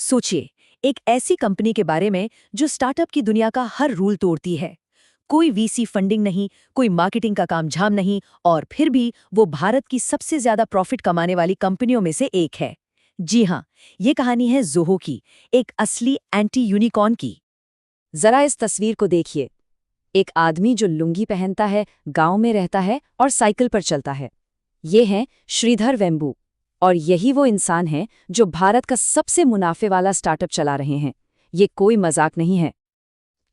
सोचिए, एक ऐसी कंपनी के बारे में जो स्टार्टअप की दुनिया का हर रूल तोड़ती है। कोई वीसी फंडिंग नहीं, कोई मार्केटिंग का कामझाम नहीं, और फिर भी वो भारत की सबसे ज्यादा प्रॉफिट कमाने वाली कंपनियों में से एक है। जी हाँ, ये कहानी है ज़ोहो की, एक असली एंटी यूनिकॉर्न की। जरा इस तस्वीर को देखिए। एक आदमी जो लुंगी पहनता है, गांव में रहता है और साइकिल पर चलता है। ये हैं श्रीधर वेम्बू। और यही वो इंसान हैं जो भारत का सबसे मुनाफे वाला स्टार्टअप चला रहे हैं। ये कोई मजाक नहीं है।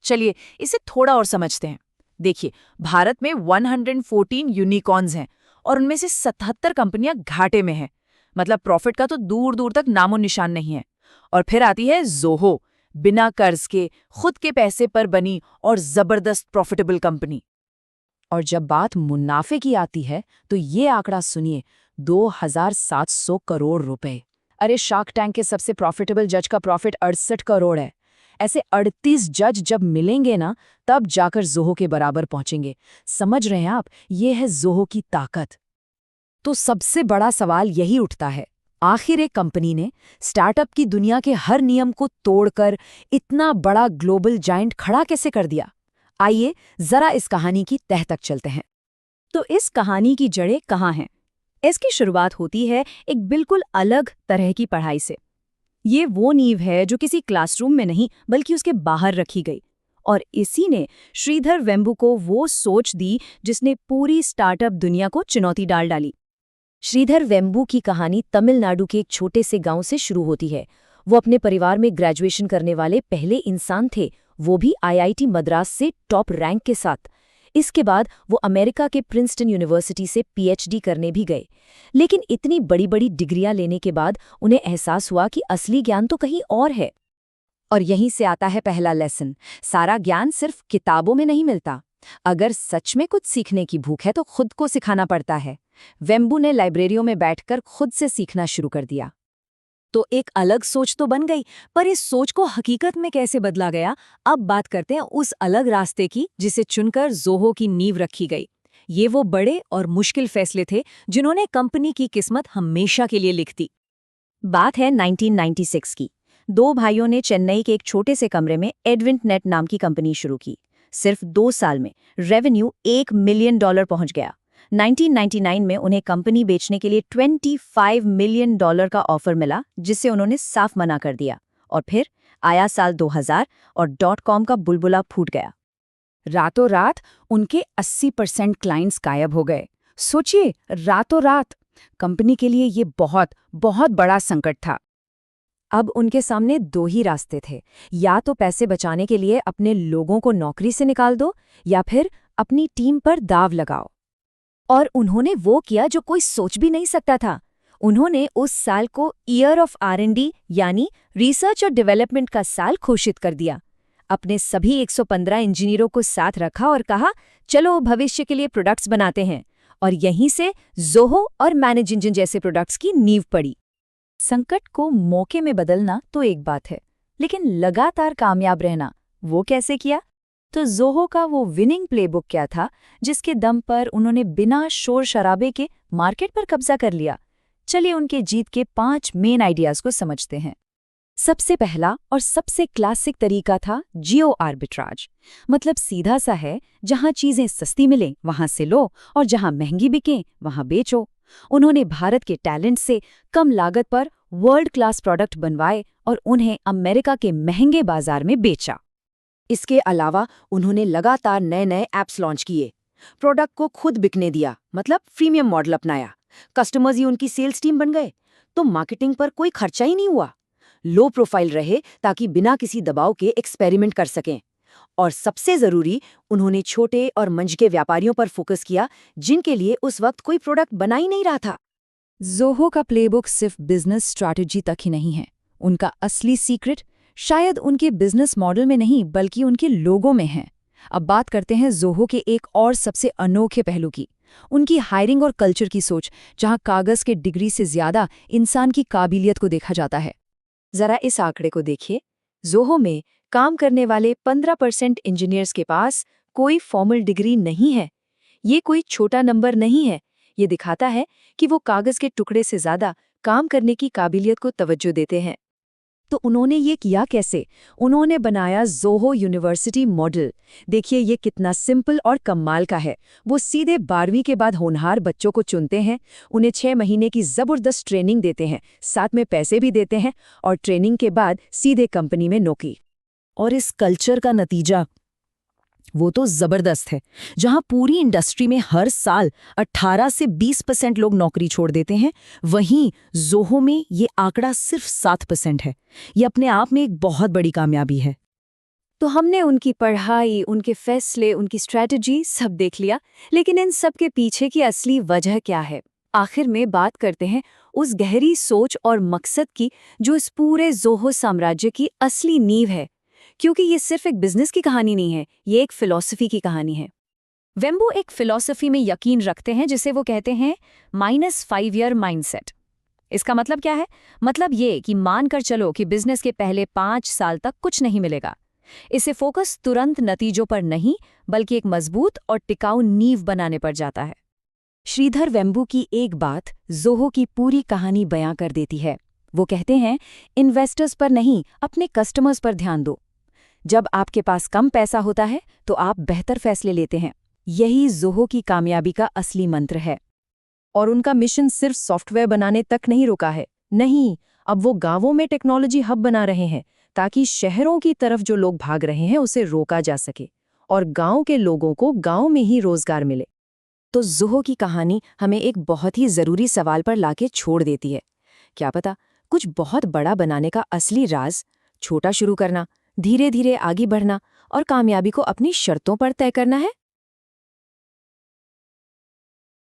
चलिए इसे थोड़ा और समझते हैं। देखिए, भारत में 114 यूनिकॉर्न्स हैं और उनमें से 77 कंपनियां घाटे में हैं। मतलब प्रॉफिट का तो दूर दूर तक नामो निशान नहीं है। और फिर आती है ज़ोहो, बिना कर्ज के, खुद के पैसे पर बनी और जबरदस्त प्रॉफिटेबल कंपनी। और जब बात मुनाफे की आती है तो ये आंकड़ा सुनिए, 2700 करोड़ रुपए। अरे, शार्क टैंक के सबसे प्रॉफिटेबल जज का प्रॉफिट 68 करोड़ है। ऐसे 38 जज जब मिलेंगे ना, तब जाकर ज़ोहो के बराबर पहुंचेंगे। समझ रहे हैं आप? ये है ज़ोहो की ताकत। तो सबसे बड़ा सवाल यही उठता है, आखिर एक कंपनी ने स्टार्टअप की दुनिया के हर नियम को तोड़कर इतना बड़ा ग्लोबल जायंट खड़ा कैसे कर दिया? आइए जरा इस कहानी की तह तक चलते हैं। तो इस कहानी की जड़ें कहाँ हैं? इसकी शुरुआत होती है एक बिल्कुल अलग तरह की पढ़ाई से। ये वो नींव है जो किसी क्लासरूम में नहीं बल्कि उसके बाहर रखी गई। और इसी ने श्रीधर वेम्बू को वो सोच दी जिसने पूरी स्टार्टअप दुनिया को चुनौती डाल डाली। श्रीधर वेम्बू की कहानी तमिलनाडु के एक छोटे से गांव से शुरू होती है। वो अपने परिवार में ग्रेजुएशन करने वाले पहले इंसान थे, वो भी आईआईटी मद्रास से टॉप रैंक के साथ। इसके बाद वो अमेरिका के प्रिंसटन यूनिवर्सिटी से पीएचडी करने भी गए। लेकिन इतनी बड़ी बड़ी डिग्रियां लेने के बाद उन्हें एहसास हुआ कि असली ज्ञान तो कहीं और है। और यहीं से आता है पहला लेसन। सारा ज्ञान सिर्फ किताबों में नहीं मिलता। अगर सच में कुछ सीखने की भूख है तो खुद को सिखाना पड़ता है। वेम्बू ने लाइब्रेरियों में बैठकर खुद से सीखना शुरू कर दिया। तो एक अलग सोच तो बन गई, पर इस सोच को हकीकत में कैसे बदला गया? अब बात करते हैं उस अलग रास्ते की जिसे चुनकर ज़ोहो की नींव रखी गई। ये वो बड़े और मुश्किल फैसले थे जिन्होंने कंपनी की किस्मत हमेशा के लिए लिख दी। बात है 1996 की। दो भाइयों ने चेन्नई के एक छोटे से कमरे में एडविंट नेट नाम की कंपनी शुरू की। सिर्फ 2 साल में रेवेन्यू $1 मिलियन पहुंच गया। 1999 में उन्हें कंपनी बेचने के लिए $25 मिलियन का ऑफर मिला, जिसे उन्होंने साफ मना कर दिया। और फिर आया साल 2000 और .com का बुलबुला फूट गया। रातों रात उनके 80% क्लाइंट्स गायब हो गए। सोचिए, रातों रात। कंपनी के लिए ये बहुत बहुत बड़ा संकट था। अब उनके सामने दो ही रास्ते थे, या तो पैसे बचाने के लिए अपने लोगों को नौकरी से निकाल दो, या फिर अपनी टीम पर दाव लगाओ। और उन्होंने वो किया जो कोई सोच भी नहीं सकता था। उन्होंने उस साल को ईयर ऑफ R&D यानी रिसर्च और डेवलपमेंट का साल घोषित कर दिया। अपने सभी 115 इंजीनियरों को साथ रखा और कहा, चलो भविष्य के लिए प्रोडक्ट्स बनाते हैं। और यहीं से ज़ोहो और मैनेज इंजन जैसे प्रोडक्ट्स की नींव पड़ी। संकट को मौके में बदलना तो एक बात है, लेकिन लगातार कामयाब रहना, वो कैसे किया? तो ज़ोहो का वो विनिंग प्लेबुक क्या था जिसके दम पर उन्होंने बिना शोर शराबे के मार्केट पर कब्जा कर लिया? चलिए उनके जीत के 5 मेन आइडियाज को समझते हैं। सबसे पहला और सबसे क्लासिक तरीका था जियो आर्बिट्राज। मतलब सीधा सा है, जहां चीजें सस्ती मिलें वहां से लो और जहां महंगी बिकें वहां बेचो। उन्होंने भारत के टैलेंट से कम लागत पर वर्ल्ड क्लास प्रोडक्ट बनवाए और उन्हें अमेरिका के महंगे बाजार में बेचा। इसके अलावा उन्होंने लगातार नए नए ऐप्स लॉन्च किए, प्रोडक्ट को खुद बिकने दिया, मतलब फ्रीमियम मॉडल अपनाया। कस्टमर्स ही उनकी सेल्स टीम बन गए, तो मार्केटिंग पर कोई खर्चा ही नहीं हुआ। लो प्रोफाइल रहे ताकि बिना किसी दबाव के एक्सपेरिमेंट कर सकें। और सबसे जरूरी, उन्होंने छोटे और मंझके व्यापारियों पर फोकस किया जिनके लिए उस वक्त कोई प्रोडक्ट बना ही नहीं रहा था। ज़ोहो का प्लेबुक सिर्फ बिजनेस स्ट्रैटेजी तक ही नहीं है। उनका असली सीक्रेट शायद उनके बिजनेस मॉडल में नहीं बल्कि उनके लोगों में है। अब बात करते हैं ज़ोहो के एक और सबसे अनोखे पहलू की, उनकी हायरिंग और कल्चर की सोच, जहां कागज के डिग्री से ज्यादा इंसान की काबिलियत को देखा जाता है। जरा इस आंकड़े को देखिए। ज़ोहो में काम करने वाले 15% इंजीनियर्स के पास कोई फॉर्मल डिग्री नहीं है। ये कोई छोटा नंबर नहीं है। ये दिखाता है कि वो कागज के टुकड़े से ज्यादा काम करने की काबिलियत को तवज्जो देते हैं। तो उन्होंने ये किया कैसे? उन्होंने बनाया ज़ोहो यूनिवर्सिटी मॉडल। देखिए ये कितना सिंपल और कमाल का है। वो सीधे 12वीं के बाद होनहार बच्चों को चुनते हैं, उन्हें 6 महीने की ज़बरदस्त ट्रेनिंग देते हैं, साथ में पैसे भी देते हैं, और ट्रेनिंग के बाद सीधे कंपनी में नौकरी। और इस कल्चर का नतीजा वो तो जबरदस्त है। जहां पूरी इंडस्ट्री में हर साल 18 से 20% लोग नौकरी छोड़ देते हैं, वहीं ज़ोहो में ये आंकड़ा सिर्फ 7% है। ये अपने आप में एक बहुत बड़ी कामयाबी है। तो हमने उनकी पढ़ाई, उनके फैसले, उनकी स्ट्रैटेजी सब देख लिया, लेकिन इन सब के पीछे की असली वजह क्या है? आखिर में बात करते हैं उस गहरी सोच और मकसद की जो इस पूरे ज़ोहो साम्राज्य की असली नींव है। क्योंकि ये सिर्फ एक बिजनेस की कहानी नहीं है, ये एक फिलॉसफी की कहानी है। वेम्बू एक फिलॉसफी में यकीन रखते हैं जिसे वो कहते हैं -5 ईयर माइंडसेट। इसका मतलब क्या है? मतलब ये कि मानकर चलो कि बिजनेस के पहले 5 साल तक कुछ नहीं मिलेगा। इसे फोकस तुरंत नतीजों पर नहीं, बल्कि एक मजबूत और टिकाऊ नींव बनाने पर जाता है। श्रीधर वेम्बू की एक बात ज़ोहो की पूरी कहानी बयां कर देती है। वो कहते हैं, इन्वेस्टर्स पर नहीं, अपने कस्टमर्स पर ध्यान दो। जब आपके पास कम पैसा होता है तो आप बेहतर फैसले लेते हैं। यही ज़ोहो की कामयाबी का असली मंत्र है। और उनका मिशन सिर्फ सॉफ्टवेयर बनाने तक नहीं रुका है। नहीं, अब वो गांवों में टेक्नोलॉजी हब बना रहे हैं, ताकि शहरों की तरफ जो लोग भाग रहे हैं उसे रोका जा सके और गांव के लोगों को गांव में ही रोजगार मिले। तो ज़ोहो की कहानी हमें एक बहुत ही ज़रूरी सवाल पर लाके छोड़ देती है। क्या पता कुछ बहुत बड़ा बनाने का असली राज छोटा शुरू करना, धीरे धीरे आगे बढ़ना और कामयाबी को अपनी शर्तों पर तय करना है।